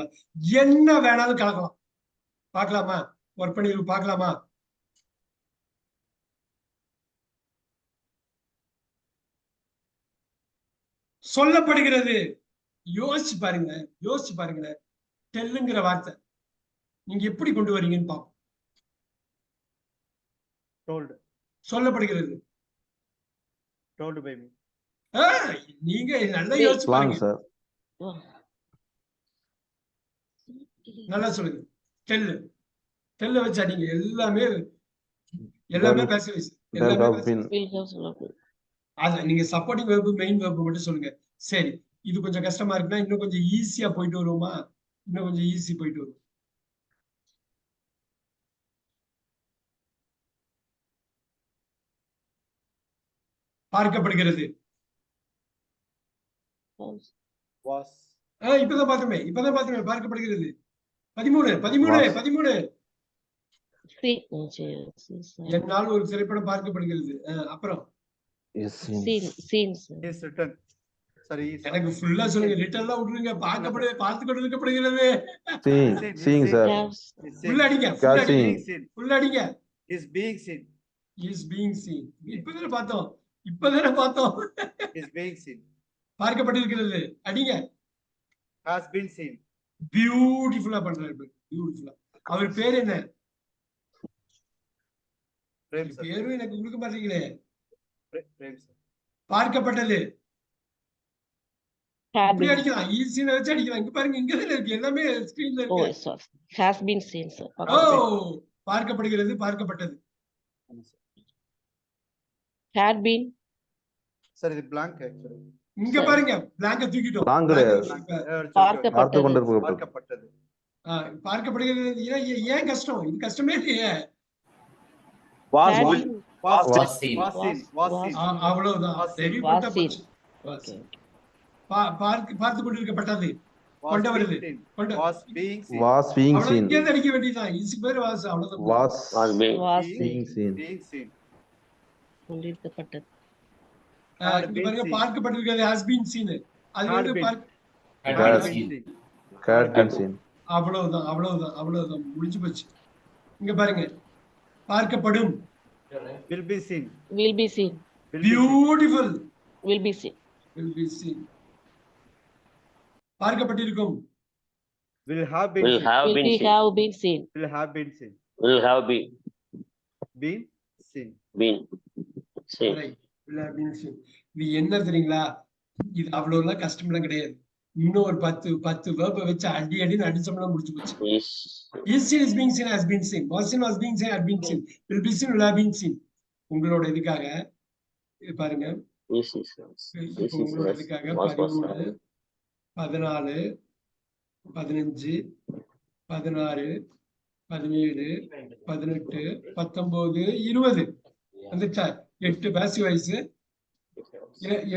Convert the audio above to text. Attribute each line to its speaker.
Speaker 1: கலக்கலாம், என்ன வேணாலும் கலக்கலாம். பார்க்கலாமா? ஒர்க் பண்ணி பார்க்கலாமா? சொல்லப்படுகிறது. யோசிச்சு பாருங்க, யோசிச்சு பாருங்க. டெல்லுங்கிற வார்த்தை நீங்க எப்படி கொண்டு வரீங்கன்னு பாப்போம். சொல்லப்படுகிறது. நீங்க நல்லா யோசிச்சு பாருங்க. நல்லா சொல்லுங்க. டெல்லு டெல்ல வச்சு அடிங்க. எல்லாமே பேசிவ் வாய்ஸ். அத நீங்க சப்போர்ட்டிங் வெர்ப், மெயின் வெர்ப் மட்டும் சொல்லுங்க. சரி, இது கொஞ்சம் கஷ்டமா இருக்குன்னா இன்னும் கொஞ்சம் ஈஸியா போயிட்டு வருவோமா? இன்னும் கொஞ்சம் ஈஸி போயிட்டு வரும். பார்க்கப்படுகிறது. இப்பதான் பார்த்தோமே பார்க்கப்படுகிறது. 13 என்னால் ஒரு திரைப்படம் பார்க்கப்படுகிறது. அப்புறம் எனக்கு ஃபுல்லா சொல்லுங்க. ரிட்டர்ன்லாம் விட்டுருங்க. பார்த்து கொண்டிருக்கப்படுகிறது. ஃபுல் அடிங்க. is being seen. இப்பதானே பார்த்தோம். பார்க்கப்பட்டிருக்கிறது. அடிங்க.
Speaker 2: has been seen.
Speaker 1: பியூட்டிஃபுல்லா பண்றாரு. பியூட்டிஃபுல்லா. அவர் பேர் என்ன? பேரும் எனக்கு கொடுக்க மாட்டீங்களே. பார்க்கப்பட்டது. இப்படி அடிக்கலாம். ஈஸியா வச்சு அடிக்கலாம். இங்க பாருங்க, இங்க தானே இருக்கு. எல்லாமே ஸ்கிரீன்ல இருக்கு.
Speaker 3: has been seen sir.
Speaker 1: பார்க்கப்படுகிறது, பார்க்கப்பட்டது.
Speaker 3: had been
Speaker 2: sir, இது blank actually.
Speaker 1: இங்க பாருங்க, blank தூக்கிட்டோம்.
Speaker 2: பார்க்கப்பட்டது.
Speaker 1: பார்க்கப்படுகிறது. ஏன் கஷ்டம்? இது கஷ்டமே இல்லையே. அவ்வளவுதான். பார்த்து கொண்டிருக்கப்பட்டது. கொண்டு வருது. அடிக்க வேண்டியதுதான். ஈஸி பேர் வாஸ்.
Speaker 3: கொண்டிருக்கப்பட்டது.
Speaker 1: இங்க பாருங்க, பார்க்கப்பட்டிருக்கிறது has been seen. அது வந்து அவ்வளவுதான் முடிஞ்சு போச்சு. இங்க பாருங்க, பார்க்கப்படும்.
Speaker 2: will be seen.
Speaker 1: Beautiful.
Speaker 3: will be seen.
Speaker 1: பார்க்கப்பட்டிருக்கும்.
Speaker 2: will have been seen.
Speaker 3: will have been seen.
Speaker 1: இது என்ன தெரியுங்களா? இது அவ்வளவுலாம் கஷ்டம்லாம் கிடையாது. இன்னும் ஒரு 10 வேர்ப வச்சு அடின்னு அடிச்சோம்னா முடிச்சு போச்சு. is being seen, has been seen, was seen, had been seen, will be seen, will have been seen. உங்களோட இதுக்காக பாருங்க. உங்களோட இதுக்காக 13, 14, 15, 16, 17, 18, 19, 20 வந்துச்சா? 8 பாசிவ் வாய்ஸ்,